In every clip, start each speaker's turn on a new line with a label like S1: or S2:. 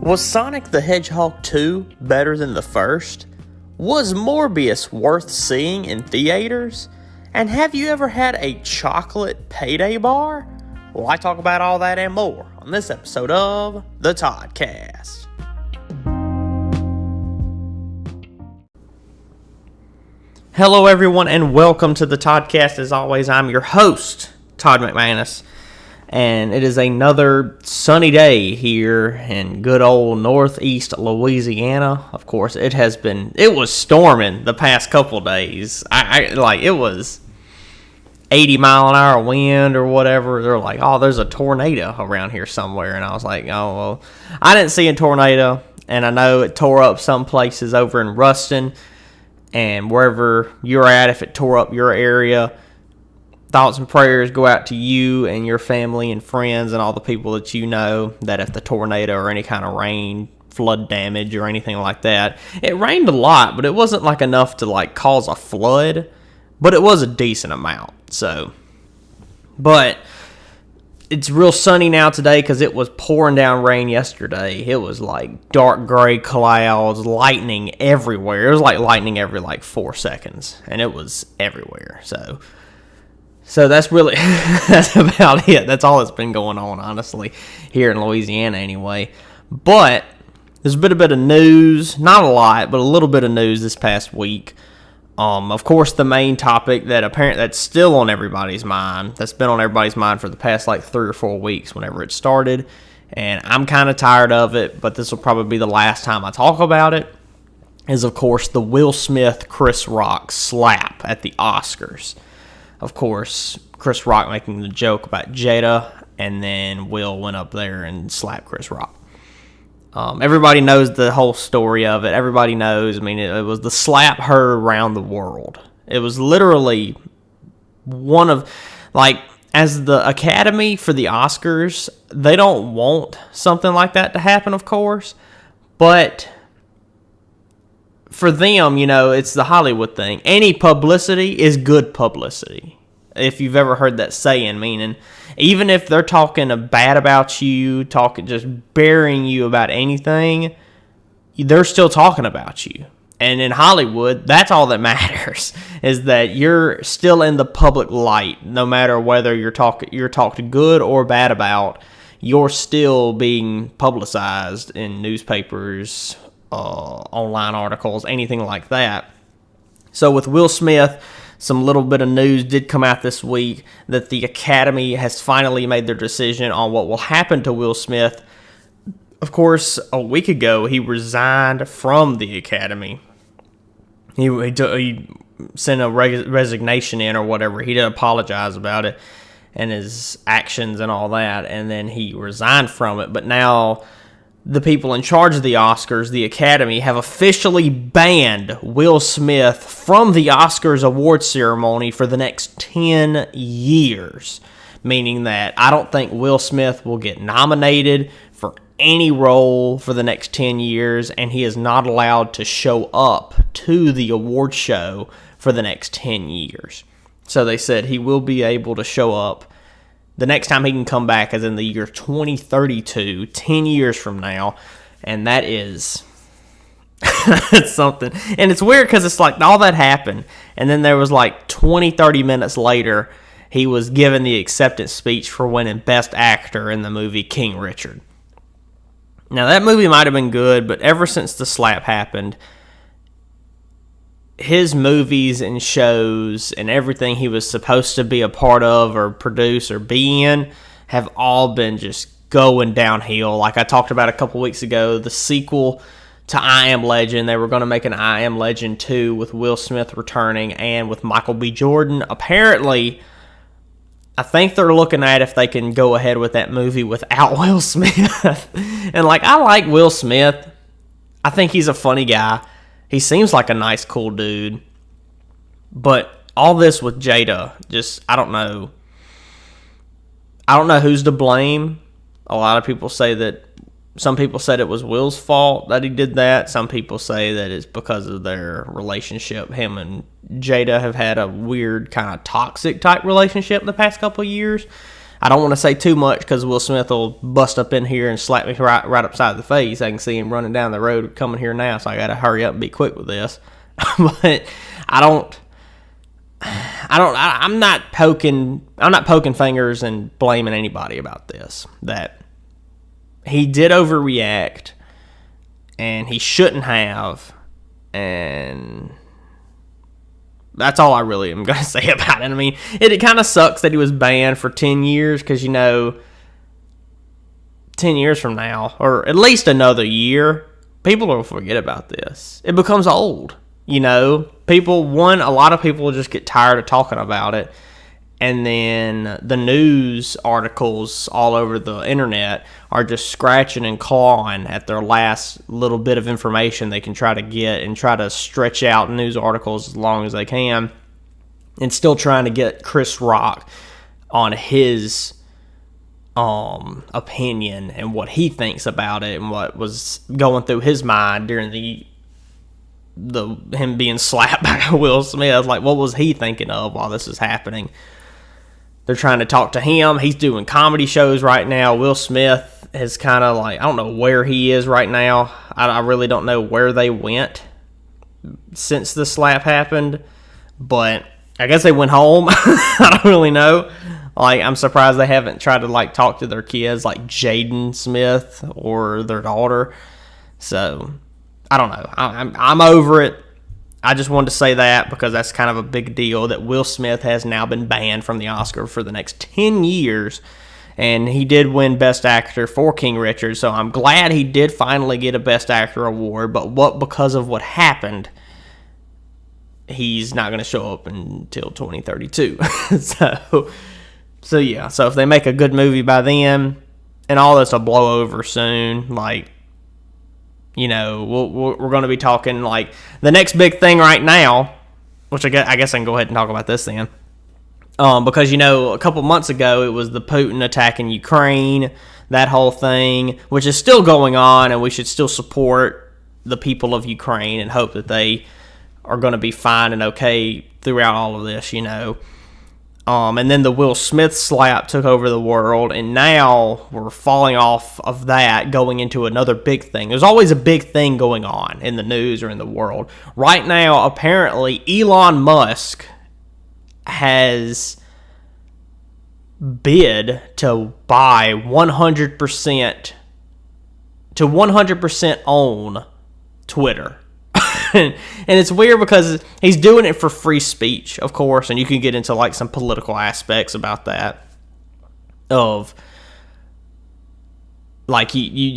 S1: Was Sonic the Hedgehog 2 better than the first? Was Morbius worth seeing in theaters? And have you ever had a chocolate Payday Bar? Well, I talk about all that and more on this episode of the Toddcast. Hello everyone and welcome to the Toddcast. As always, I'm your host, Todd McManus. And it is another sunny day here in good old northeast Louisiana. Of course, it was storming the past couple days. It was 80 mile an hour wind or whatever. They're like, oh, there's a tornado around here somewhere. And I was like, oh, well, I didn't see a tornado. And I know it tore up some places over in Ruston. And wherever you're at, if it tore up your area, thoughts and prayers go out to you and your family and friends and all the people that you know, that if the tornado or any kind of rain, flood damage or anything like that. It rained a lot, but it wasn't like enough to like cause a flood, but it was a decent amount. But it's real sunny now today because it was pouring down rain yesterday. It was like dark gray clouds, lightning everywhere. It was like lightning every like 4 seconds, and it was everywhere. So that's really, that's about it. That's all that's been going on, honestly, here in Louisiana anyway. But there's been a bit of news, not a lot, but a little bit of news this past week. Of course, the main topic that's still on everybody's mind, that's been on everybody's mind for the past like 3 or 4 weeks whenever it started. And I'm kind of tired of it, but this will probably be the last time I talk about it, is of course the Will Smith-Chris Rock slap at the Oscars. Of course, Chris Rock making the joke about Jada, and then Will went up there and slapped Chris Rock. Everybody knows the whole story of it. Everybody knows. I mean, it was the slap heard around the world. It was literally one of, like, as the Academy for the Oscars, they don't want something like that to happen, of course, but for them, you know, it's the Hollywood thing. Any publicity is good publicity. If you've ever heard that saying, meaning even if they're talking bad about you, just burying you about anything, they're still talking about you. And in Hollywood, that's all that matters, is that you're still in the public light, no matter whether you're talked good or bad about. You're still being publicized in newspapers, online articles, anything like that. So with Will Smith, some little bit of news did come out this week that the Academy has finally made their decision on what will happen to Will Smith. Of course, a week ago, he resigned from the Academy. He sent a resignation in or whatever. He did apologize about it and his actions and all that, and then he resigned from it. But now the people in charge of the Oscars, the Academy, have officially banned Will Smith from the Oscars award ceremony for the next 10 years. Meaning that I don't think Will Smith will get nominated for any role for the next 10 years, and he is not allowed to show up to the award show for the next 10 years. So they said he will be able to show up. The next time he can come back is in the year 2032, 10 years from now, and that is that's something. And it's weird because it's like all that happened, and then there was like 20, 30 minutes later, he was given the acceptance speech for winning Best Actor in the movie King Richard. Now, that movie might have been good, but ever since the slap happened, his movies and shows and everything he was supposed to be a part of or produce or be in have all been just going downhill. Like I talked about a couple weeks ago, the sequel to I Am Legend, they were going to make an I Am Legend 2 with Will Smith returning and with Michael B. Jordan. Apparently, I think they're looking at if they can go ahead with that movie without Will Smith. And like, I like Will Smith. I think he's a funny guy. He seems like a nice, cool dude. But all this with Jada, just, I don't know. I don't know who's to blame. A lot of people say that, some people said it was Will's fault that he did that. Some people say that it's because of their relationship. Him and Jada have had a weird kind of toxic type relationship the past couple of years. I don't want to say too much because Will Smith will bust up in here and slap me right upside the face. I can see him running down the road coming here now, so I got to hurry up and be quick with this. But I'm not poking fingers and blaming anybody about this. That he did overreact, and he shouldn't have, and that's all I really am going to say about it. I mean, it kind of sucks that he was banned for 10 years because, 10 years from now, or at least another year, people will forget about this. It becomes old, a lot of people just get tired of talking about it. And then the news articles all over the internet are just scratching and clawing at their last little bit of information they can try to get and try to stretch out news articles as long as they can, and still trying to get Chris Rock on his opinion and what he thinks about it and what was going through his mind during him being slapped by Will Smith. Like, what was he thinking of while this is happening? They're trying to talk to him. He's doing comedy shows right now. Will Smith is kind of like, I don't know where he is right now. I really don't know where they went since the slap happened. But I guess they went home. I don't really know. Like, I'm surprised they haven't tried to, talk to their kids, like Jaden Smith or their daughter. So, I don't know. I'm over it. I just wanted to say that because that's kind of a big deal that Will Smith has now been banned from the Oscar for the next 10 years. And he did win Best Actor for King Richard, so I'm glad he did finally get a Best Actor award. But because of what happened, he's not going to show up until 2032. So yeah. So if they make a good movie by then, and all this will blow over soon, we're going to be talking, the next big thing right now, which I guess I can go ahead and talk about this then. Because, a couple months ago, it was the Putin attacking Ukraine, that whole thing, which is still going on, and we should still support the people of Ukraine and hope that they are going to be fine and okay throughout all of this, And then the Will Smith slap took over the world, and now we're falling off of that, going into another big thing. There's always a big thing going on in the news or in the world. Right now, apparently, Elon Musk has bid to buy 100% own Twitter. And it's weird because he's doing it for free speech, of course, and you can get into some political aspects about that. You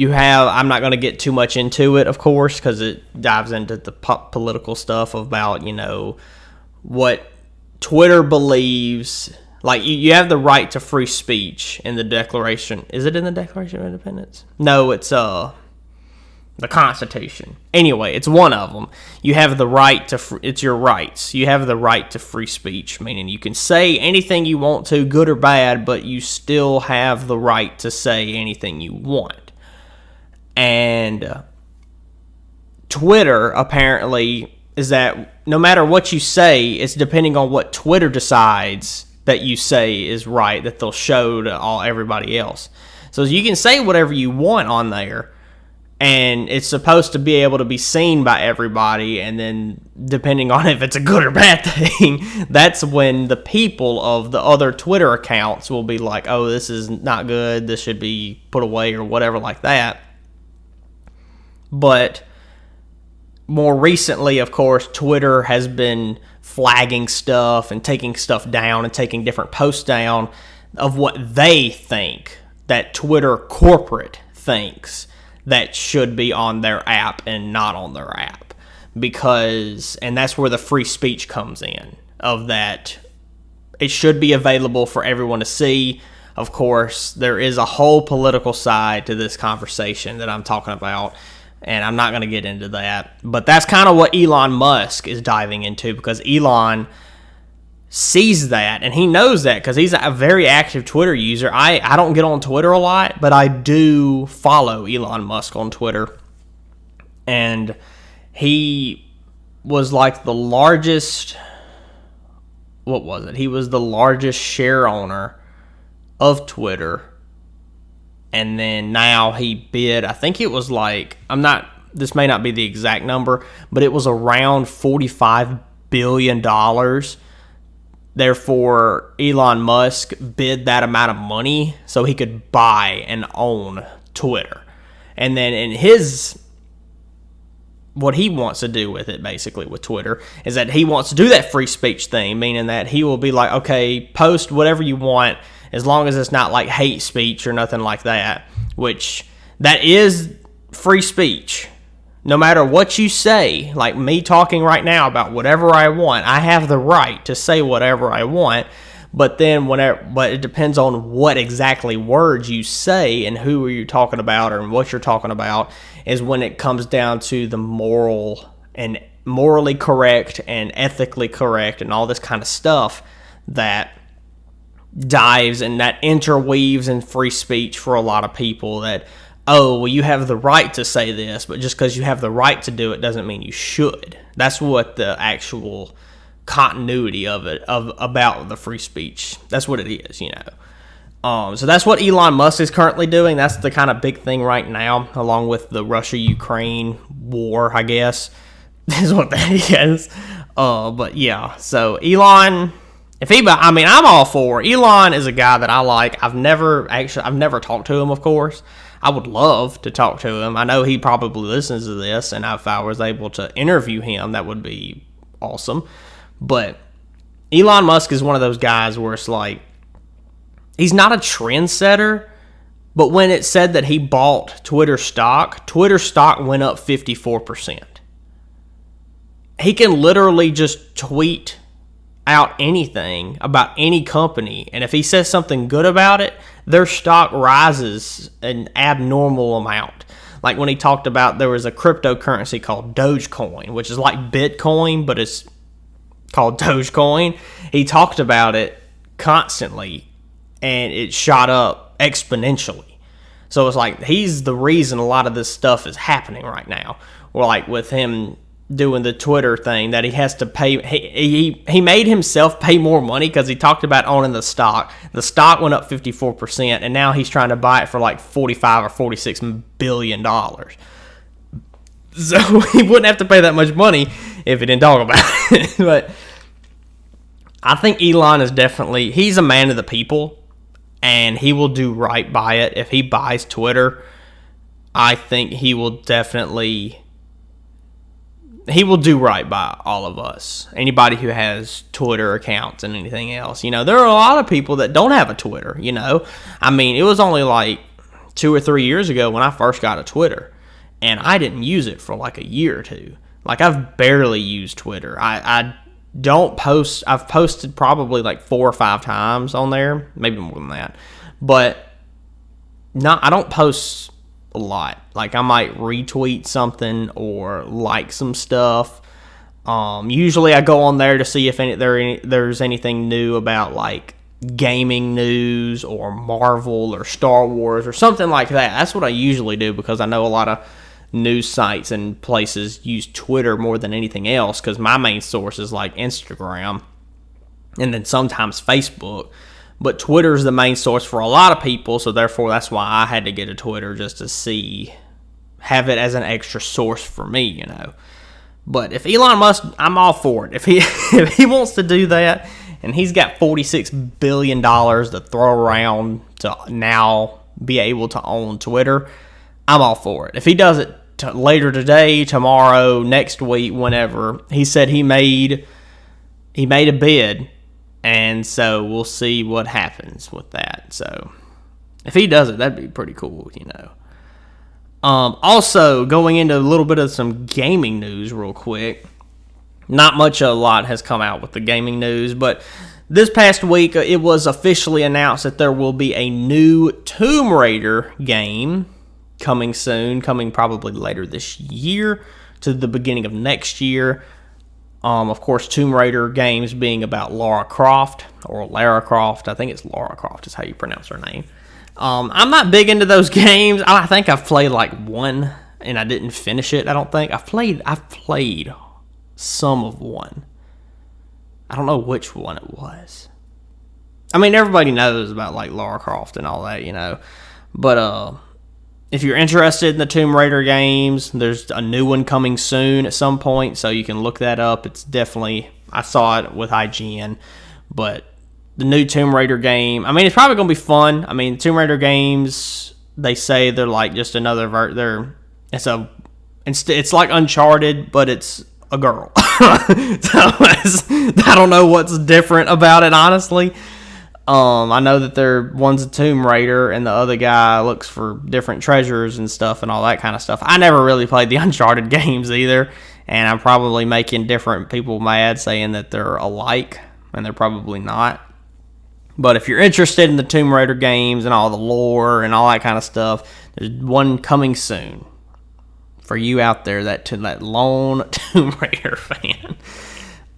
S1: have, I'm not going to get too much into it, of course, because it dives into the political stuff about, what Twitter believes. You have the right to free speech in the Declaration. Is it in the Declaration of Independence? No, it's the Constitution. Anyway, it's one of them. You have the right to, it's your rights. You have the right to free speech, meaning you can say anything you want to, good or bad, but you still have the right to say anything you want. And Twitter, apparently, is that no matter what you say, it's depending on what Twitter decides that you say is right, that they'll show to everybody else. So you can say whatever you want on there, and it's supposed to be able to be seen by everybody, and then depending on if it's a good or bad thing, that's when the people of the other Twitter accounts will be like, oh, this is not good, this should be put away, or whatever like that. But more recently, of course, Twitter has been flagging stuff and taking stuff down and taking different posts down of what they think that Twitter corporate thinks that should be on their app and not on their app. And that's where the free speech comes in, of that it should be available for everyone to see. Of course, there is a whole political side to this conversation that I'm talking about, and I'm not going to get into that. But that's kind of what Elon Musk is diving into, because Elon sees that, and he knows that because he's a very active Twitter user. I don't get on Twitter a lot, but I do follow Elon Musk on Twitter. And he was the largest, what was it? He was the largest share owner of Twitter. And then now he bid, I think it was like, this may not be the exact number, but it was around $45 billion. Therefore, Elon Musk bid that amount of money so he could buy and own Twitter. And then what he wants to do with it, basically, with Twitter, is that he wants to do that free speech thing, meaning that he will be like, okay, post whatever you want, as long as it's not like hate speech or nothing like that, which that is free speech. No matter what you say, like me talking right now about whatever I want, I have the right to say whatever I want, but it depends on what exactly words you say and who are you talking about and what you're talking about is when it comes down to the moral and morally correct and ethically correct and all this kind of stuff that dives and that interweaves in free speech for a lot of people that, oh, well, you have the right to say this, but just because you have the right to do it doesn't mean you should. That's what the actual continuity of it, about the free speech, that's what it is, So that's what Elon Musk is currently doing. That's the kind of big thing right now, along with the Russia-Ukraine war, I guess, is what that is. But yeah, so Elon... I'm all for Elon. Is a guy that I like. I've never talked to him, of course. I would love to talk to him. I know he probably listens to this, and if I was able to interview him, that would be awesome. But Elon Musk is one of those guys where it's like, he's not a trendsetter, but when it said that he bought Twitter stock went up 54%. He can literally just tweet out anything about any company, and if he says something good about it, their stock rises an abnormal amount. Like when he talked about there was a cryptocurrency called Dogecoin, which is like Bitcoin, but it's called Dogecoin. He talked about it constantly, and it shot up exponentially. So it's like he's the reason a lot of this stuff is happening right now. Or like with him doing the Twitter thing that he has to pay. He made himself pay more money because he talked about owning the stock. The stock went up 54%, and now he's trying to buy it for like $45 or $46 billion. So he wouldn't have to pay that much money if he didn't talk about it. But I think Elon is he's a man of the people, and he will do right by it. If he buys Twitter, I think he will do right by all of us. Anybody who has Twitter accounts and anything else. There are a lot of people that don't have a Twitter, it was only like 2 or 3 years ago when I first got a Twitter, and I didn't use it for like a year or two. Like, I've barely used Twitter. I don't post. I've posted probably like 4 or 5 times on there, maybe more than that. But I don't post a lot. Like, I might retweet something or like some stuff. Usually I go on there to see if there's anything new about like gaming news or Marvel or Star Wars or something like that. That's what I usually do because I know a lot of news sites and places use Twitter more than anything else because my main source is like Instagram and then sometimes Facebook. But Twitter is the main source for a lot of people, so therefore that's why I had to get a Twitter just to have it as an extra source for me, But if Elon Musk, I'm all for it. If he wants to do that, and he's got $46 billion to throw around to now be able to own Twitter, I'm all for it. If he does it later today, tomorrow, next week, whenever, he said he made a bid. And so we'll see what happens with that. So if he does it, that'd be pretty cool, Also, going into a little bit of some gaming news real quick. Not a lot has come out with the gaming news, but this past week it was officially announced that there will be a new Tomb Raider game coming soon, coming probably later this year to the beginning of next year. Of course, Tomb Raider games being about Lara Croft, or Lara Croft. I think it's Lara Croft is how you pronounce her name. I'm not big into those games. I think I've played like one, and I didn't finish it, I don't think. I've played some of one. I don't know which one it was. I mean, everybody knows about, like, Lara Croft and all that, But, if you're interested in the Tomb Raider games, there's a new one coming soon at some point, so you can look that up. It's definitely, I saw it with IGN, but the new Tomb Raider game, I mean, it's probably going to be fun. I mean, Tomb Raider games, they say they're like just another, it's like Uncharted, but it's a girl. I don't know what's different about it, honestly. I know that one's a Tomb Raider and the other guy looks for different treasures and stuff and all that kind of stuff. I never really played the Uncharted games either, and I'm probably making different people mad saying that they're alike, and they're probably not. But if you're interested in the Tomb Raider games and all the lore and all that kind of stuff, there's one coming soon for you out there, that lone Tomb Raider fan.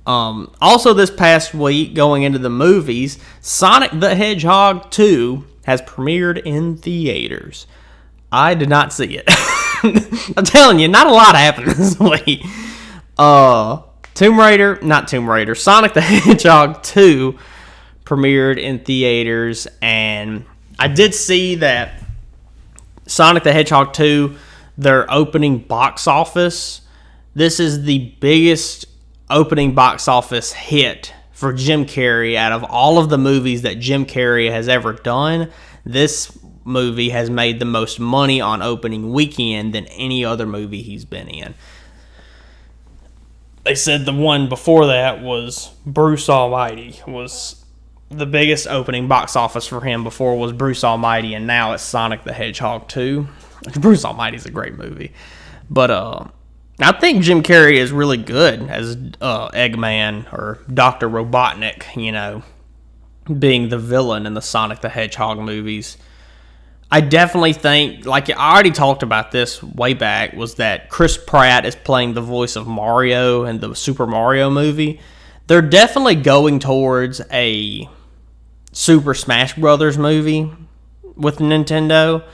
S1: Also this past week, going into the movies, Sonic the Hedgehog 2 has premiered in theaters. I did not see it. I'm telling you, not a lot happened this week. Sonic the Hedgehog 2 premiered in theaters, and I did see that Sonic the Hedgehog 2, their opening box office, this is the biggest opening box office hit for Jim Carrey out of all of the movies that Jim Carrey has ever done. This movie has made the most money on opening weekend than any other movie he's been in. They said the one before that was Bruce Almighty, was the biggest opening box office for him. Before was Bruce Almighty, and now it's Sonic the Hedgehog 2. Bruce Almighty's a great movie. But I think Jim Carrey is really good as Eggman or Dr. Robotnik, being the villain in the Sonic the Hedgehog movies. I definitely think, like I already talked about this way back, was that Chris Pratt is playing the voice of Mario in the Super Mario movie. They're definitely going towards a Super Smash Brothers movie with Nintendo.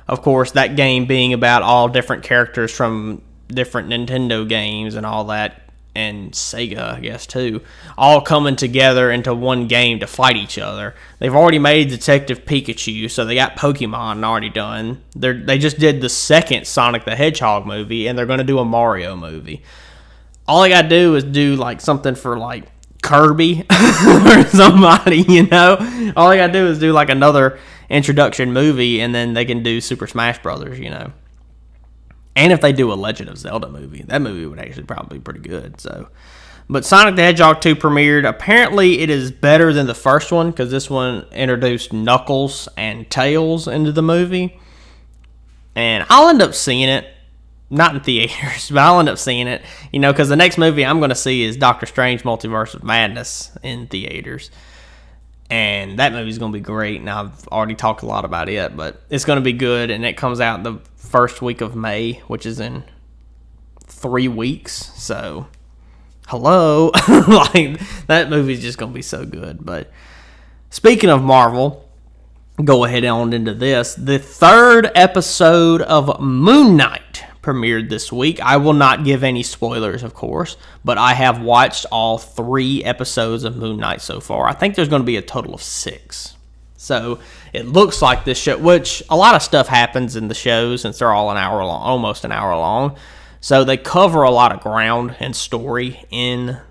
S1: Of course, that game being about all different characters from different Nintendo games and all that, and Sega, I guess, too, all coming together into one game to fight each other. They've already made Detective Pikachu, so they got Pokemon already done. They just did the second Sonic the Hedgehog movie, and they're going to do a Mario movie. All I got to do is do, like, something for, like, Kirby or somebody, All I got to do is do, like, another introduction movie, and then they can do Super Smash Brothers, And if they do a Legend of Zelda movie, that movie would actually probably be pretty good. But Sonic the Hedgehog 2 premiered. Apparently, it is better than the first one because this one introduced Knuckles and Tails into the movie. And I'll end up seeing it, not in theaters, but I'll end up seeing it, because the next movie I'm going to see is Doctor Strange Multiverse of Madness in theaters. And that movie's going to be great. And I've already talked a lot about it, but it's going to be good. And it comes out the first week of May, which is in 3 weeks. So, hello. Like, that movie's just going to be so good. But speaking of Marvel, go ahead on into this. The 3rd episode of Moon Knight premiered this week. I will not give any spoilers, of course, but I have watched all 3 episodes of Moon Knight so far. I think there's going to be a total of 6. So it looks like this show, which a lot of stuff happens in the shows since they're all an hour long, almost an hour long. So they cover a lot of ground and story in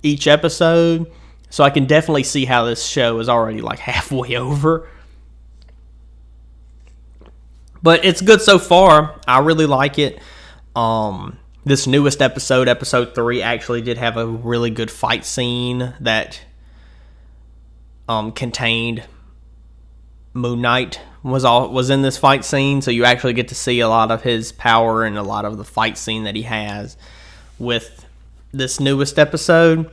S1: each episode. So I can definitely see how this show is already like halfway over. But it's good so far. I really like it. This newest episode, episode 3, actually did have a really good fight scene that contained Moon Knight was in this fight scene. So you actually get to see a lot of his power and a lot of the fight scene that he has with this newest episode.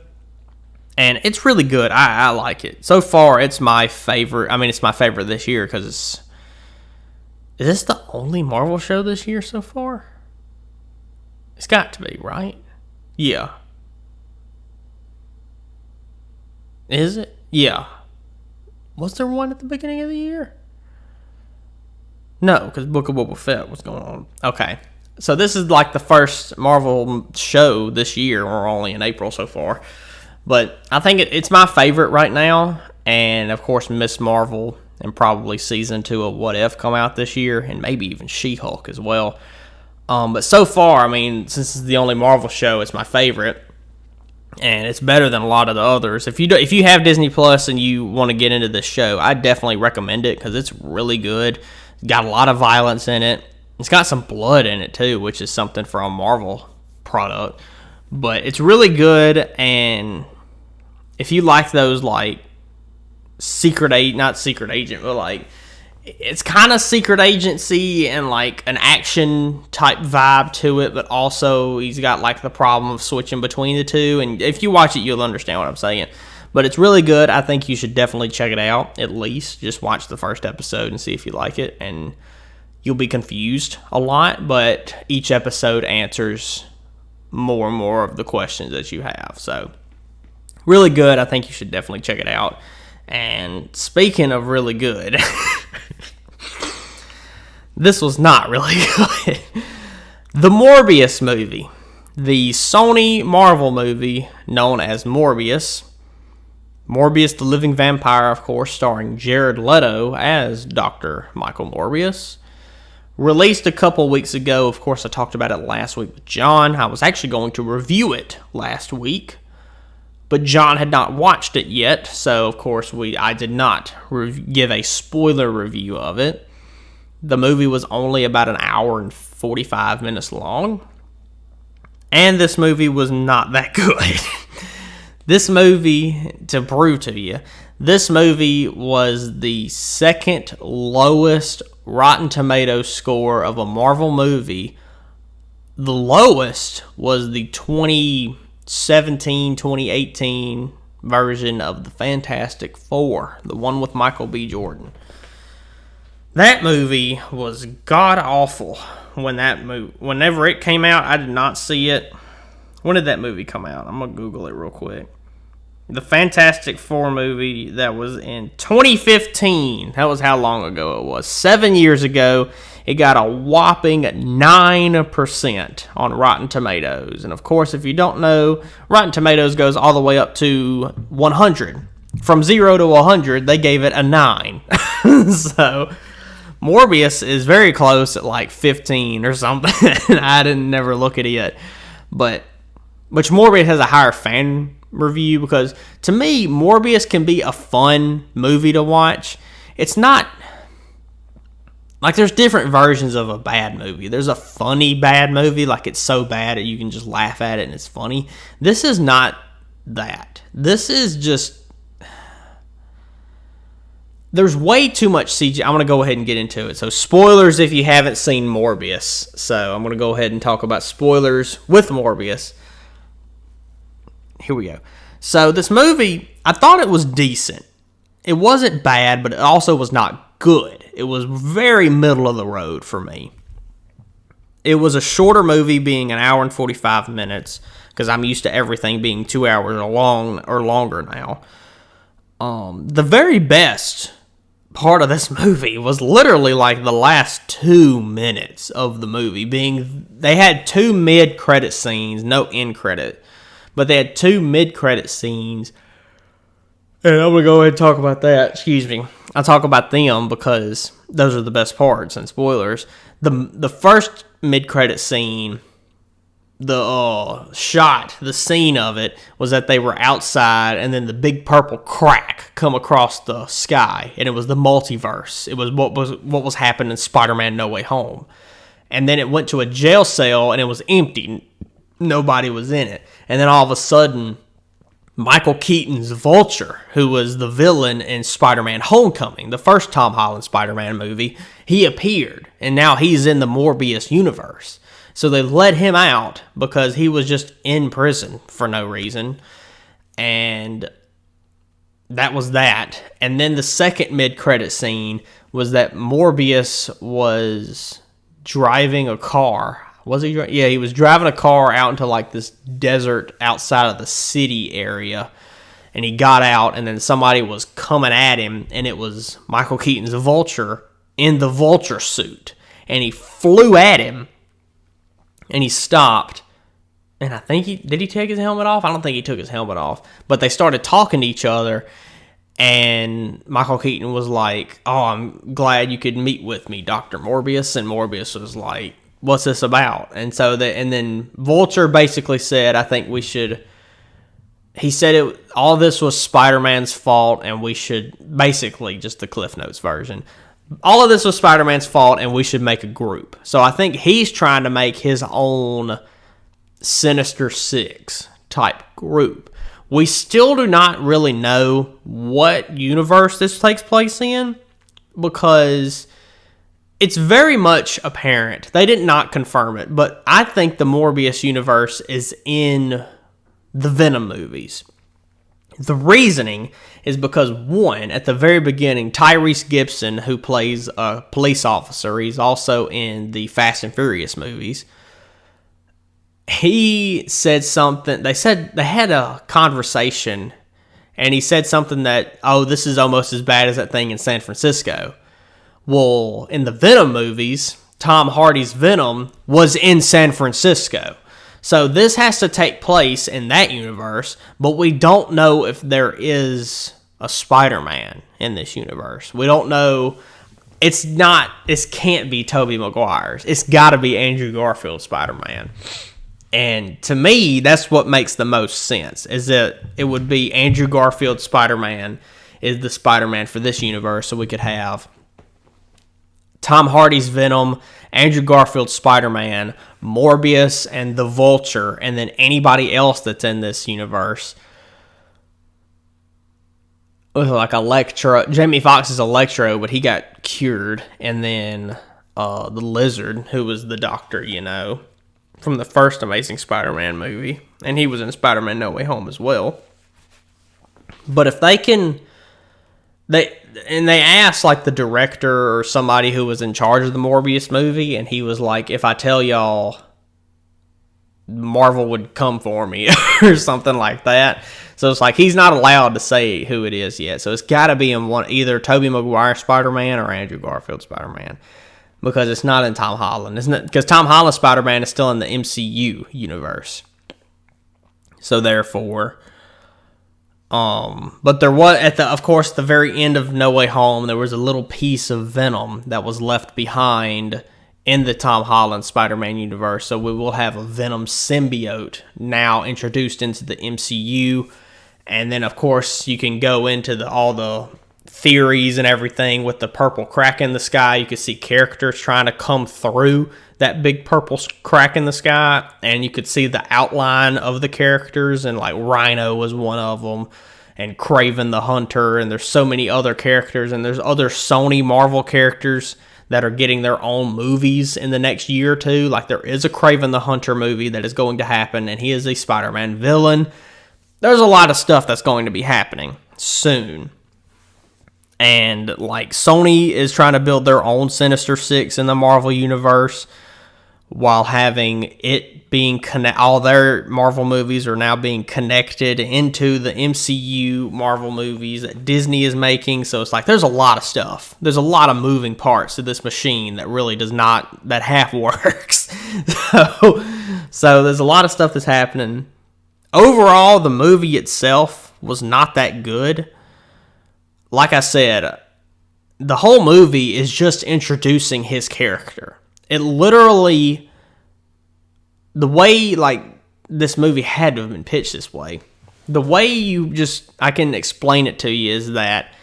S1: And it's really good. I like it. So far, it's my favorite. I mean, it's my favorite this year because it's... Is this the only Marvel show this year so far? It's got to be, right? Yeah. Is it? Yeah. Was there one at the beginning of the year? No, because Book of Boba Fett was going on. Okay. So this is like the first Marvel show this year. We're only in April so far. But I think it's my favorite right now. and of course Miss Marvel, and probably season 2 of What If come out this year, and maybe even She-Hulk as well. But so far, I mean, since it's the only Marvel show, it's my favorite, and it's better than a lot of the others. If you have Disney Plus and you want to get into this show, I definitely recommend it because it's really good. It's got a lot of violence in it. It's got some blood in it too, which is something for a Marvel product. But it's really good, and if you like those like not secret agent, but like it's kind of secret agency and like an action type vibe to it, but also he's got like the problem of switching between the two. And if you watch it, you'll understand what I'm saying. But it's really good. I think you should definitely check it out. At least just watch the first episode and see if you like it. And you'll be confused a lot, but each episode answers more and more of the questions that you have. So really good. I think you should definitely check it out. And speaking of really good, this was not really good. The Morbius movie, the Sony Marvel movie known as Morbius. Morbius the Living Vampire, of course, starring Jared Leto as Dr. Michael Morbius. Released a couple weeks ago. Of course, I talked about it last week with John. I was actually going to review it last week, but John had not watched it yet, so of course I did not give a spoiler review of it. The movie was only about an hour and 45 minutes long, and this movie was not that good. This movie, to prove to you, this movie was the second lowest Rotten Tomatoes score of a Marvel movie. The lowest was the 2017-2018 version of the Fantastic Four, the one with Michael B. Jordan. That movie was god-awful whenever it came out. I did not see it. When did that movie come out? I'm going to Google it real quick. The Fantastic Four movie, that was in 2015. That was how long ago it was. 7 years ago. It got a whopping 9% on Rotten Tomatoes. And of course, if you don't know, Rotten Tomatoes goes all the way up to 100. From 0 to 100, they gave it a 9. So, Morbius is very close at like 15 or something. I didn't never look at it yet. But, which Morbius has a higher fan review, because to me, Morbius can be a fun movie to watch. It's not like there's different versions of a bad movie. There's a funny bad movie, like it's so bad that you can just laugh at it and it's funny. This is not that. This is just, there's way too much CGI. I'm going to go ahead and get into it. So spoilers if you haven't seen Morbius. So I'm going to go ahead and talk about spoilers with Morbius. Here we go. So this movie, I thought it was decent. It wasn't bad, but it also was not good. It was very middle of the road for me. It was a shorter movie, being an hour and 45 minutes, because I'm used to everything being 2 hours long or longer now. The very best part of this movie was literally like the last 2 minutes of the movie, being they had 2 mid-credit scenes, no end credit. But they had 2 mid-credit scenes. And I'm going to go ahead and talk about that. Excuse me. I'll talk about them because those are the best parts and spoilers. The first mid-credit scene, the scene of it, was that they were outside and then the big purple crack come across the sky. And it was the multiverse. It was what was happening in Spider-Man No Way Home. And then it went to a jail cell and it was empty. Nobody was in it. And then all of a sudden, Michael Keaton's Vulture, who was the villain in Spider-Man Homecoming, the first Tom Holland Spider-Man movie, he appeared. And now he's in the Morbius universe. So they let him out because he was just in prison for no reason. And that was that. And then the second mid-credit scene was that Morbius was driving a car. Was he? Yeah, he was driving a car out into like this desert outside of the city area, and he got out, and then somebody was coming at him, and it was Michael Keaton's Vulture in the Vulture suit, and he flew at him, and he stopped, and I think did he take his helmet off? I don't think he took his helmet off, but they started talking to each other, And Michael Keaton was like, "Oh, I'm glad you could meet with me, Dr. Morbius." And Morbius was like, "What's this about?" And then Vulture basically said, "I think we should." He said all this was Spider-Man's fault, and we should basically just the Cliff Notes version. All of this was Spider-Man's fault, and we should make a group. So I think he's trying to make his own Sinister Six type group. We still do not really know what universe this takes place in, because it's very much apparent. They did not confirm it, but I think the Morbius universe is in the Venom movies. The reasoning is because, one, at the very beginning, Tyrese Gibson, who plays a police officer, he's also in the Fast and Furious movies, he said something. They had a conversation, and he said something that, "Oh, this is almost as bad as that thing in San Francisco." Well, in the Venom movies, Tom Hardy's Venom was in San Francisco. So this has to take place in that universe, but we don't know if there is a Spider-Man in this universe. We don't know. It can't be Tobey Maguire's. It's got to be Andrew Garfield's Spider-Man. And to me, that's what makes the most sense, is that it would be Andrew Garfield's Spider-Man is the Spider-Man for this universe, so we could have Tom Hardy's Venom, Andrew Garfield's Spider-Man, Morbius, and the Vulture, and then anybody else that's in this universe. Like Electro. Jamie Foxx is Electro, but he got cured. And then the Lizard, who was the Doctor, from the first Amazing Spider-Man movie. And he was in Spider-Man No Way Home as well. But if they can... They asked like the director or somebody who was in charge of the Morbius movie, and he was like, "If I tell y'all, Marvel would come for me," or something like that. So it's like he's not allowed to say who it is yet. So it's got to be in either Tobey Maguire Spider-Man or Andrew Garfield Spider-Man, because it's not in Tom Holland, isn't it? Because Tom Holland Spider-Man is still in the MCU universe. So therefore. But there was of course, the very end of No Way Home, there was a little piece of Venom that was left behind in the Tom Holland Spider-Man universe. So we will have a Venom symbiote now introduced into the MCU. And then, of course, you can go into all the theories and everything with the purple crack in the sky. You can see characters trying to come through that big purple crack in the sky, and you could see the outline of the characters, and like Rhino was one of them, and Kraven the Hunter, and there's so many other characters, and there's other Sony Marvel characters that are getting their own movies in the next year or two. Like there is a Kraven the Hunter movie that is going to happen, and he is a Spider-Man villain. There's a lot of stuff that's going to be happening soon. And like Sony is trying to build their own Sinister Six in the Marvel universe, while having it being all their Marvel movies are now being connected into the MCU Marvel movies that Disney is making. So it's like there's a lot of stuff. There's a lot of moving parts to this machine that really that half works. So there's a lot of stuff that's happening. Overall, the movie itself was not that good. Like I said, the whole movie is just introducing his character. It literally, the way like this movie had to have been pitched this way, the way I can explain it to you is that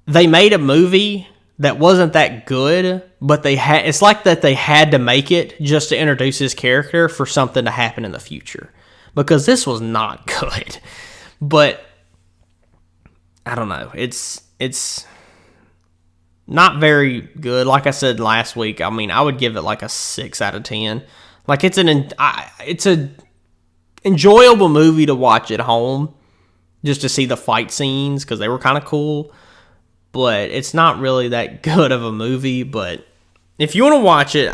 S1: they made a movie that wasn't that good, but it's like that they had to make it just to introduce his character for something to happen in the future, because this was not good. But I don't know. It's not very good. Like I said last week, I mean, I would give it like a 6 out of 10. Like it's a enjoyable movie to watch at home, just to see the fight scenes because they were kind of cool. But it's not really that good of a movie. But if you want to watch it,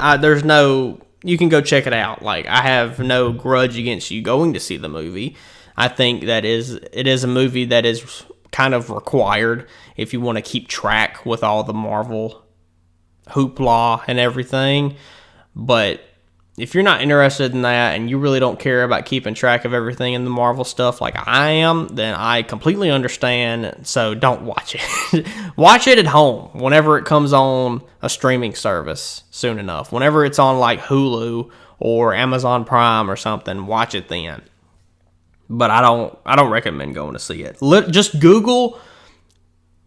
S1: you can go check it out. Like I have no grudge against you going to see the movie. I think it is a movie that is kind of required if you want to keep track with all the Marvel hoopla and everything. But if you're not interested in that and you really don't care about keeping track of everything in the Marvel stuff like I am, then I completely understand. So don't watch it. Watch it at home whenever it comes on a streaming service soon enough. Whenever it's on like Hulu or Amazon Prime or something, watch it then. But I don't recommend going to see it. Just Google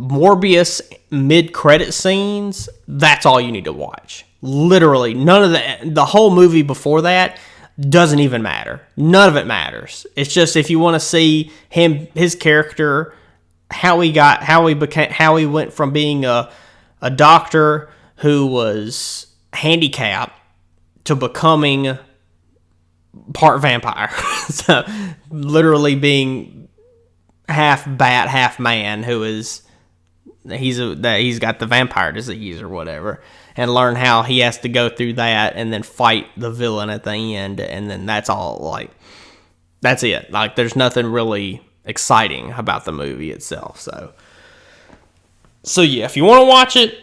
S1: Morbius mid-credit scenes. That's all you need to watch. Literally, none of the whole movie before that doesn't even matter. None of it matters. It's just if you want to see his character, how he went from being a doctor who was handicapped to becoming part vampire. So literally being half bat, half man, he's got the vampire disease or whatever, and learn how he has to go through that and then fight the villain at the end, and then that's all. Like, that's it. Like, there's nothing really exciting about the movie itself. So yeah, if you want to watch it,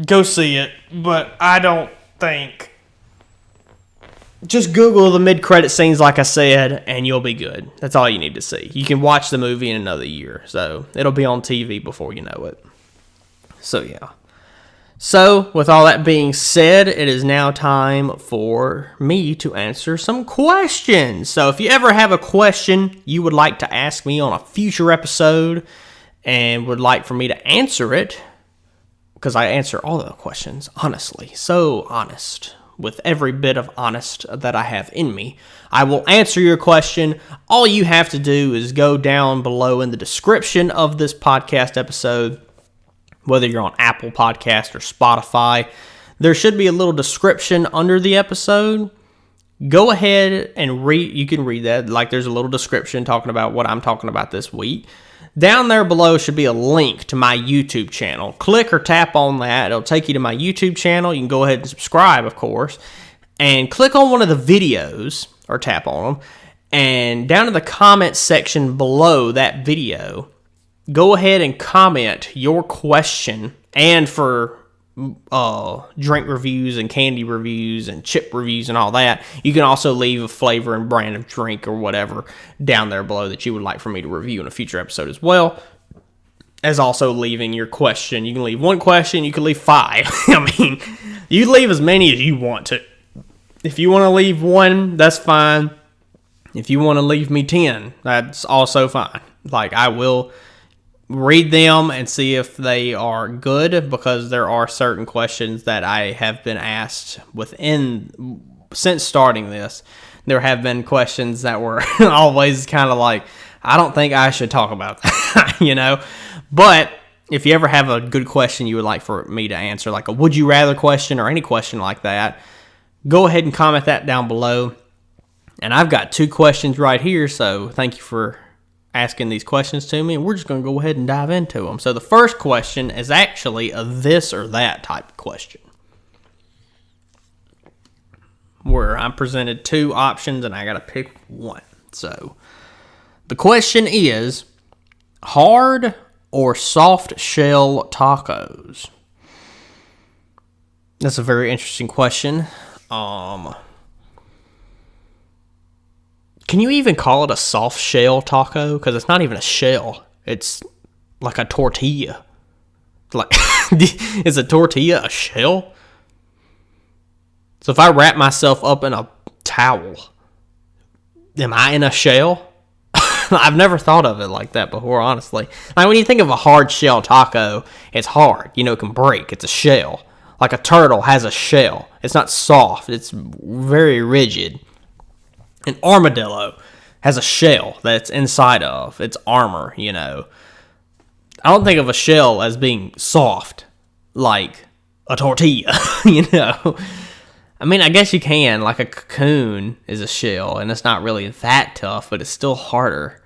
S1: go see it, but I don't think... Just Google the mid-credit scenes, like I said, and you'll be good. That's all you need to see. You can watch the movie in another year, so it'll be on TV before you know it. So, yeah. So, with all that being said, it is now time for me to answer some questions. So, if you ever have a question you would like to ask me on a future episode and would like for me to answer it, because I answer all the questions honestly, so honest, with every bit of honest that I have in me, I will answer your question. All you have to do is go down below in the description of this podcast episode, whether you're on Apple Podcast or Spotify. There should be a little description under the episode. Go ahead and read. You can read that. Like, there's a little description talking about what I'm talking about this week. Down there below should be a link to my YouTube channel. Click or tap on that. It'll take you to my YouTube channel. You can go ahead and subscribe, of course. And click on one of the videos, or tap on them. And down in the comment section below that video, go ahead and comment your question. And for drink reviews and candy reviews and chip reviews and all that, you can also leave a flavor and brand of drink or whatever down there below that you would like for me to review in a future episode as well, as also leaving your question. You can leave one question, you can leave 5. I mean, you leave as many as you want to. If you want to leave 1, that's fine. If you want to leave me 10, that's also fine. Like, I will read them and see if they are good, because there are certain questions that I have been asked since starting this. There have been questions that were always kind of like, I don't think I should talk about that, you know? But if you ever have a good question you would like for me to answer, like a would you rather question or any question like that, go ahead and comment that down below. And I've got 2 questions right here, so thank you for asking these questions to me, and we're just going to go ahead and dive into them. So the first question is actually a this or that type of question, where I'm presented 2 options and I got to pick one. So the question is, hard or soft shell tacos? That's a very interesting question. Can you even call it a soft shell taco? Because it's not even a shell. It's like a tortilla. Like, is a tortilla a shell? So if I wrap myself up in a towel, am I in a shell? I've never thought of it like that before, honestly. Like, when you think of a hard shell taco, it's hard. You know, it can break. It's a shell. Like a turtle has a shell. It's not soft. It's very rigid. An armadillo has a shell that's inside of its armor, you know. I don't think of a shell as being soft like a tortilla, you know. I mean, I guess you can. Like a cocoon is a shell, and it's not really that tough, but it's still harder.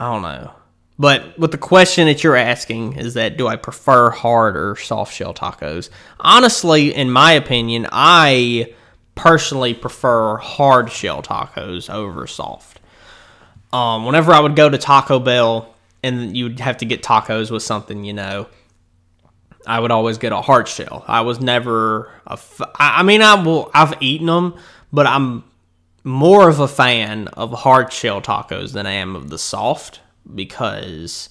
S1: I don't know. But with the question that you're asking is that, do I prefer hard or soft shell tacos? Honestly, in my opinion, I personally prefer hard shell tacos over soft. Whenever I would go to Taco Bell and you would have to get tacos with something, you know, I would always get a hard shell. I was never I've eaten them, but I'm more of a fan of hard shell tacos than I am of the soft, because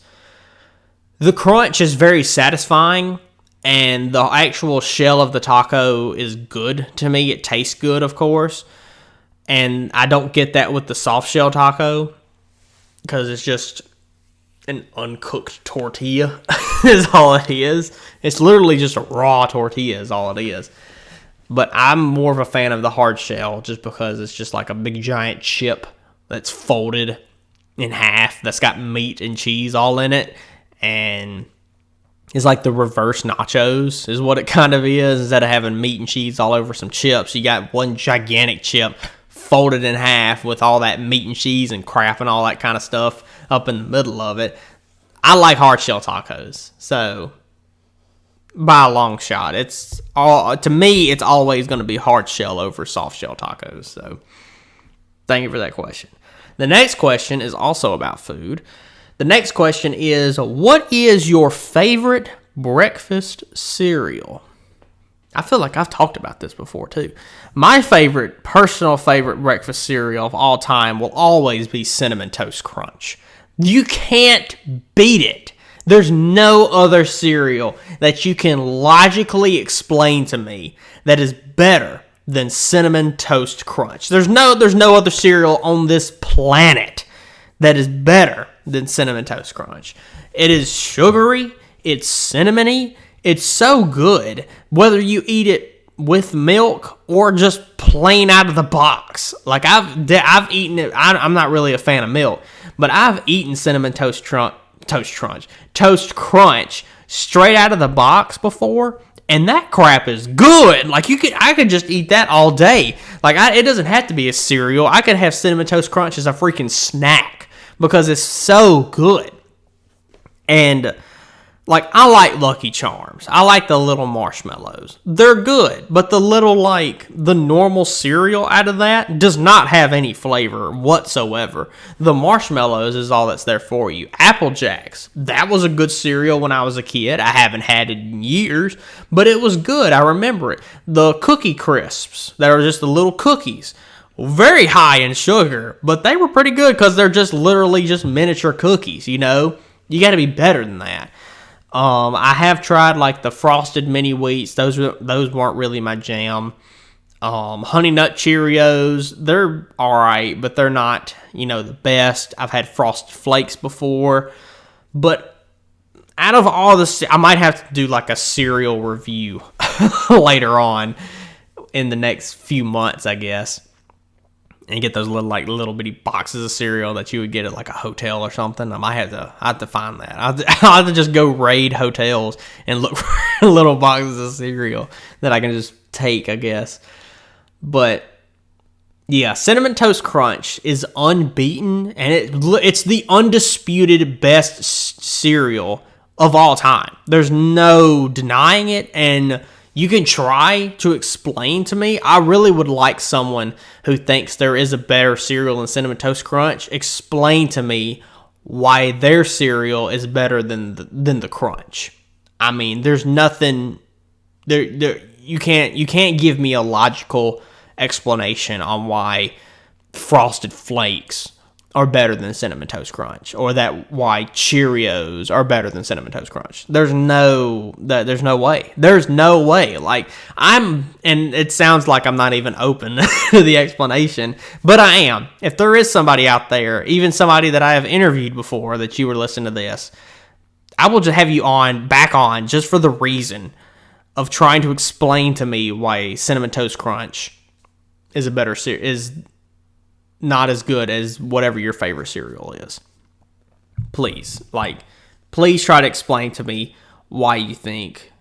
S1: the crunch is very satisfying and the actual shell of the taco is good to me. It tastes good, of course, and I don't get that with the soft shell taco because it's just an uncooked tortilla is all it is. It's literally just a raw tortilla is all it is. But I'm more of a fan of the hard shell just because it's just like a big giant chip that's folded in half that's got meat and cheese all in it. And it's like the reverse nachos is what it kind of is. Instead of having meat and cheese all over some chips, you got one gigantic chip folded in half with all that meat and cheese and crap and all that kind of stuff up in the middle of it. I like hard shell tacos. So by a long shot, to me it's always going to be hard shell over soft shell tacos. So thank you for that question. The next question is also about food. The next question is, what is your favorite breakfast cereal? I feel like I've talked about this before too. My personal favorite breakfast cereal of all time will always be Cinnamon Toast Crunch. You can't beat it. There's no other cereal that you can logically explain to me that is better than Cinnamon Toast Crunch. There's no other cereal on this planet that is better than Cinnamon Toast Crunch. It is sugary, it's cinnamony, it's so good, whether you eat it with milk or just plain out of the box. Like I've eaten it. I'm not really a fan of milk, but I've eaten Cinnamon Toast Crunch straight out of the box before, and that crap is good. Like I could just eat that all day. Like it doesn't have to be a cereal. I could have Cinnamon Toast Crunch as a freaking snack because it's so good. And like, I like Lucky Charms. I like the little marshmallows. They're good, but the normal cereal out of that does not have any flavor whatsoever. The marshmallows is all that's there for you. Apple Jacks, that was a good cereal when I was a kid. I haven't had it in years, but it was good. I remember it. The Cookie Crisps, that are just the little cookies, very high in sugar, but they were pretty good because they're just literally just miniature cookies, you know? You got to be better than that. I have tried like the Frosted Mini Wheats. Those weren't really my jam. Honey Nut Cheerios, they're all right, but they're not, the best. I've had Frosted Flakes before, but out of all the, I might have to do like a cereal review later on in the next few months, I guess. And get those little bitty boxes of cereal that you would get at like a hotel or something. I have to find that. I'll have to just go raid hotels and look for little boxes of cereal that I can just take, I guess. But yeah, Cinnamon Toast Crunch is unbeaten, and it's the undisputed best cereal of all time. There's no denying it, and you can try to explain to me. I really would like someone who thinks there is a better cereal than Cinnamon Toast Crunch explain to me why their cereal is better than the Crunch. I mean, there's nothing there. You can't give me a logical explanation on why Frosted Flakes are better than Cinnamon Toast Crunch, or why Cheerios are better than Cinnamon Toast Crunch. There's no way. There's no way. And it sounds like I'm not even open to the explanation, but I am. If there is somebody out there, even somebody that I have interviewed before, that you were listening to this, I will just have you back on just for the reason of trying to explain to me why Cinnamon Toast Crunch is not as good as whatever your favorite cereal is. Please try to explain to me why you think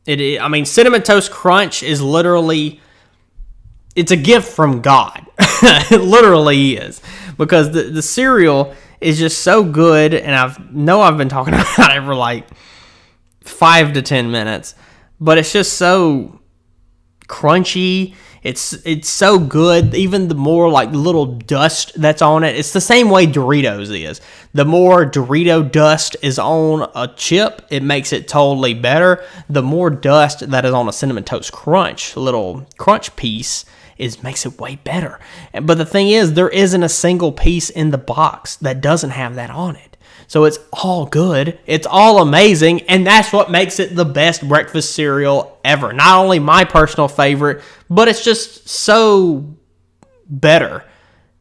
S1: it is. I mean, Cinnamon Toast Crunch is literally, it's a gift from God. It literally is, because the cereal is just so good, and I've been talking about it for like 5 to 10 minutes, but it's just so crunchy. It's so good. Even the more like little dust that's on it, it's the same way Doritos is. The more Dorito dust is on a chip, it makes it totally better. The more dust that is on a Cinnamon Toast Crunch, little crunch piece, makes it way better. But the thing is, there isn't a single piece in the box that doesn't have that on it. So it's all good. It's all amazing. And that's what makes it the best breakfast cereal ever. Not only my personal favorite, but it's just so better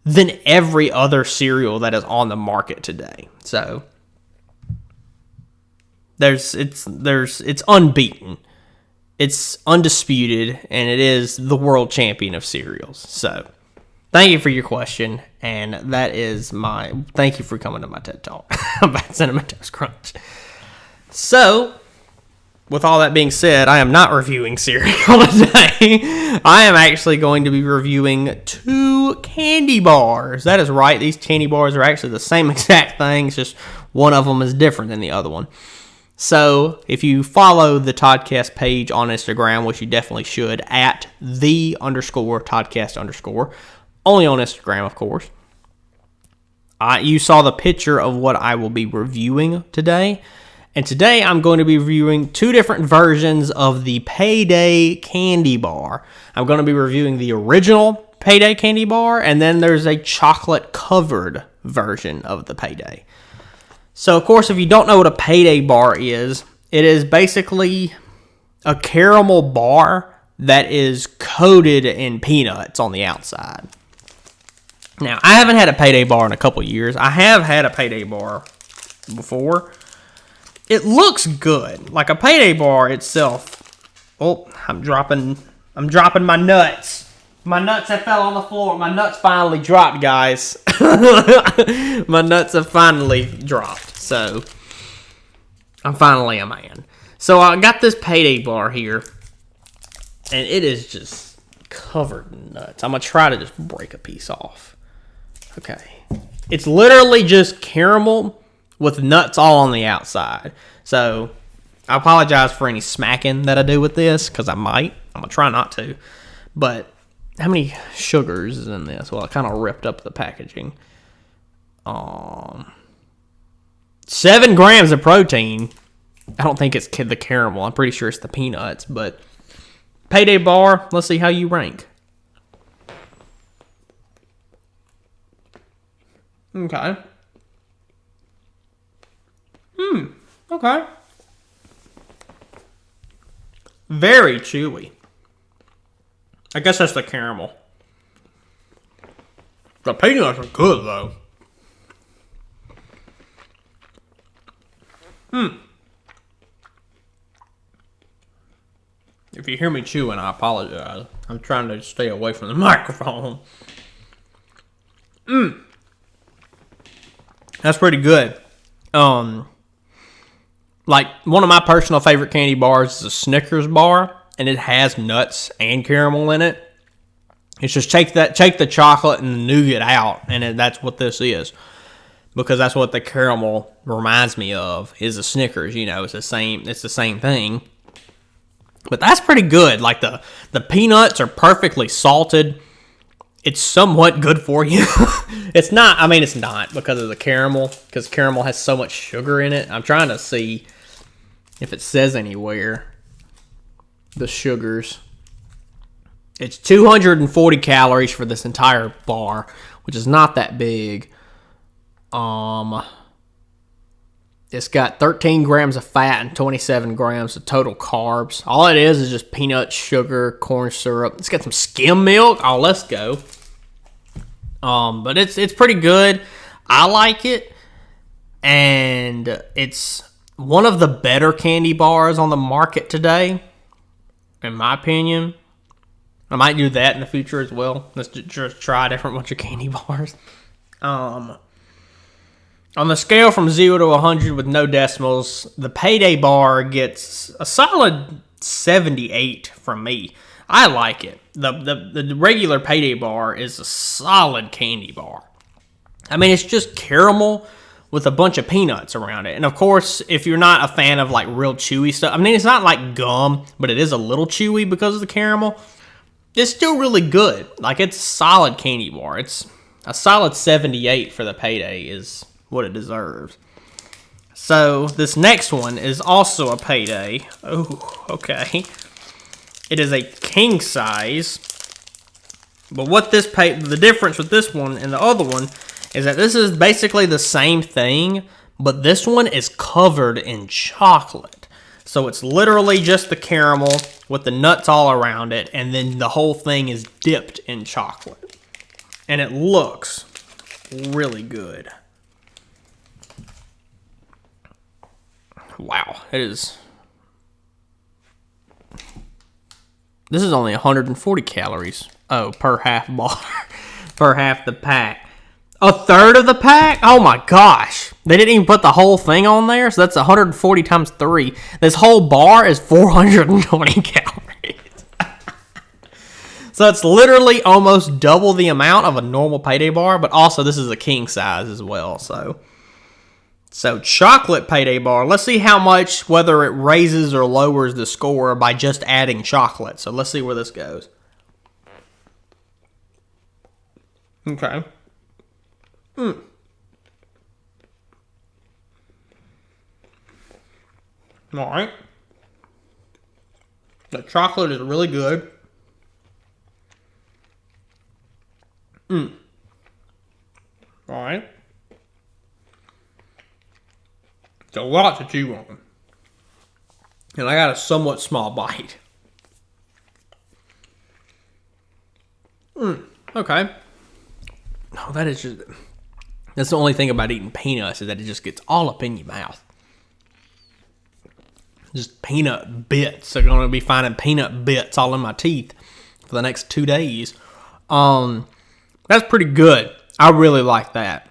S1: than every other cereal that is on the market today. So it's unbeaten. It's undisputed, and it is the world champion of cereals. So thank you for your question, and thank you for coming to my TED Talk about Cinnamon Toast Crunch. So, with all that being said, I am not reviewing cereal today. I am actually going to be reviewing 2 candy bars. That is right, these candy bars are actually the same exact thing, it's just one of them is different than the other one. So, if you follow the Toddcast page on Instagram, which you definitely should, at @_Toddcast_, only on Instagram, of course. You saw the picture of what I will be reviewing today. And today I'm going to be reviewing 2 different versions of the Payday candy bar. I'm going to be reviewing the original Payday candy bar, and then there's a chocolate-covered version of the Payday. So, of course, if you don't know what a Payday bar is, it is basically a caramel bar that is coated in peanuts on the outside. Now, I haven't had a Payday bar in a couple years. I have had a Payday bar before. It looks good. Like a Payday bar itself. Oh, I'm dropping my nuts. My nuts have fell on the floor. My nuts finally dropped, guys. My nuts have finally dropped. So, I'm finally a man. So, I got this Payday bar here. And it is just covered in nuts. I'm going to try to just break a piece off. Okay. It's literally just caramel with nuts all on the outside. So, I apologize for any smacking that I do with this, because I might. I'm going to try not to. But, how many sugars is in this? Well, I kind of ripped up the packaging. 7 grams of protein. I don't think it's the caramel. I'm pretty sure it's the peanuts. But, Payday bar, let's see how you rank. Okay. Okay. Very chewy. I guess that's the caramel. The peanuts are good, though. If you hear me chewing, I apologize. I'm trying to stay away from the microphone. That's pretty good. Like, one of my personal favorite candy bars is a Snickers bar, and it has nuts and caramel in it. It's just take the chocolate and the nougat out, and that's what this is. Because that's what the caramel reminds me of, is a Snickers. You know, it's the same thing. But that's pretty good. Like, the peanuts are perfectly salted. It's somewhat good for you. It's not because of the caramel, because caramel has so much sugar in it. I'm trying to see if it says anywhere the sugars. It's 240 calories for this entire bar, which is not that big. It's got 13 grams of fat and 27 grams of total carbs. All it is just peanuts, sugar, corn syrup. It's got some skim milk. Oh, let's go. But it's pretty good. I like it. And it's one of the better candy bars on the market today, in my opinion. I might do that in the future as well. Let's just try a different bunch of candy bars. On the scale from 0 to 100 with no decimals, the Payday bar gets a solid 78 from me. I like it. The regular Payday bar is a solid candy bar. I mean, it's just caramel with a bunch of peanuts around it. And of course, if you're not a fan of like real chewy stuff, I mean, it's not like gum, but it is a little chewy because of the caramel. it's still really good. Like, it's a solid candy bar. It's a solid 78 for the Payday is what it deserves. So, this next one is also a Payday. Oh, okay. It is a king size. But what the difference with this one and the other one is that this is basically the same thing, but this one is covered in chocolate. So it's literally just the caramel with the nuts all around it, and then the whole thing is dipped in chocolate. And it looks really good. Wow, it is. This is only 140 calories. Oh, per half bar. Per half the pack. A third of the pack? Oh my gosh. They didn't even put the whole thing on there, so that's 140 times 3. This whole bar is 420 calories. So it's literally almost double the amount of a normal Payday bar, but also this is a king size as well, So chocolate Payday bar. Let's see how much, whether it raises or lowers the score by just adding chocolate. So let's see where this goes. Okay. Alright. The chocolate is really good. Alright. It's a lot to chew on. And I got a somewhat small bite. Okay. No, that's the only thing about eating peanuts is that it just gets all up in your mouth. Just peanut bits. I'm going to be finding peanut bits all in my teeth for the next 2 days. That's pretty good. I really like that.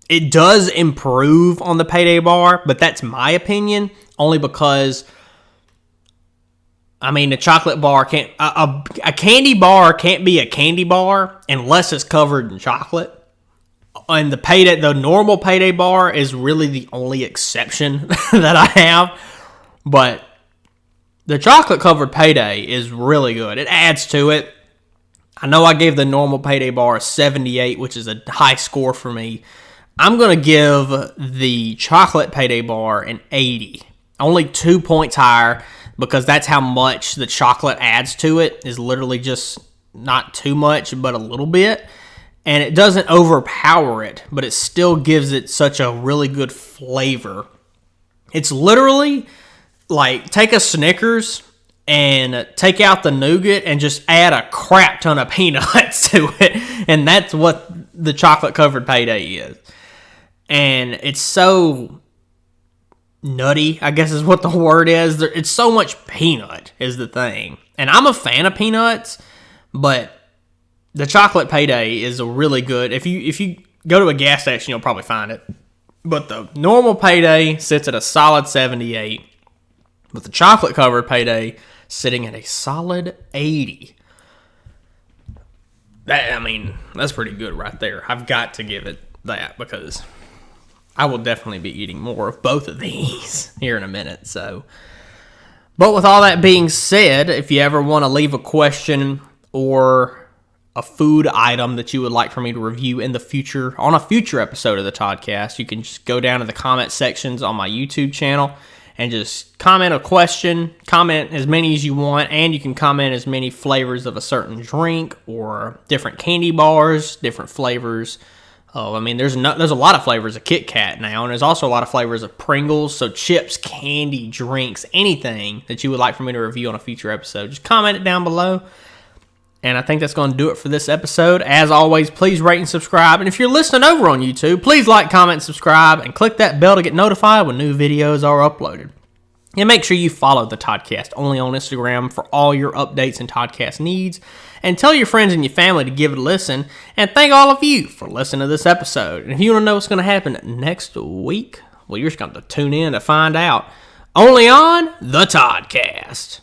S1: It does improve on the Payday bar, but that's my opinion, only because, I mean, a chocolate bar can't, a candy bar can't be a candy bar unless it's covered in chocolate. And the normal Payday bar is really the only exception that I have. But the chocolate covered Payday is really good. It adds to it. I know I gave the normal Payday bar a 78, which is a high score for me. I'm going to give the chocolate Payday bar an 80. Only 2 points higher, because that's how much the chocolate adds to it. Is literally just not too much, but a little bit. And it doesn't overpower it, but it still gives it such a really good flavor. It's literally like, take a Snickers and take out the nougat and just add a crap ton of peanuts to it. And that's what the chocolate covered Payday is. And it's so nutty, I guess is what the word is. It's so much peanut is the thing. And I'm a fan of peanuts, but the chocolate Payday is a really good. If you go to a gas station, you'll probably find it. But the normal Payday sits at a solid 78. With the chocolate covered Payday sitting at a solid 80. That's pretty good right there. I've got to give it that, because I will definitely be eating more of both of these here in a minute. But with all that being said, if you ever want to leave a question or a food item that you would like for me to review in the future, on a future episode of the Toddcast, you can just go down to the comment sections on my YouTube channel and just comment a question, comment as many as you want, and you can comment as many flavors of a certain drink or different candy bars, different flavors. There's a lot of flavors of Kit Kat now, and there's also a lot of flavors of Pringles, so chips, candy, drinks, anything that you would like for me to review on a future episode, just comment it down below. And I think that's going to do it for this episode. As always, please rate and subscribe. And if you're listening over on YouTube, please like, comment, subscribe, and click that bell to get notified when new videos are uploaded. And make sure you follow the Toddcast only on Instagram for all your updates and Toddcast needs. And tell your friends and your family to give it a listen. And thank all of you for listening to this episode. And if you want to know what's going to happen next week, well, you're just going to tune in to find out. Only on the Toddcast.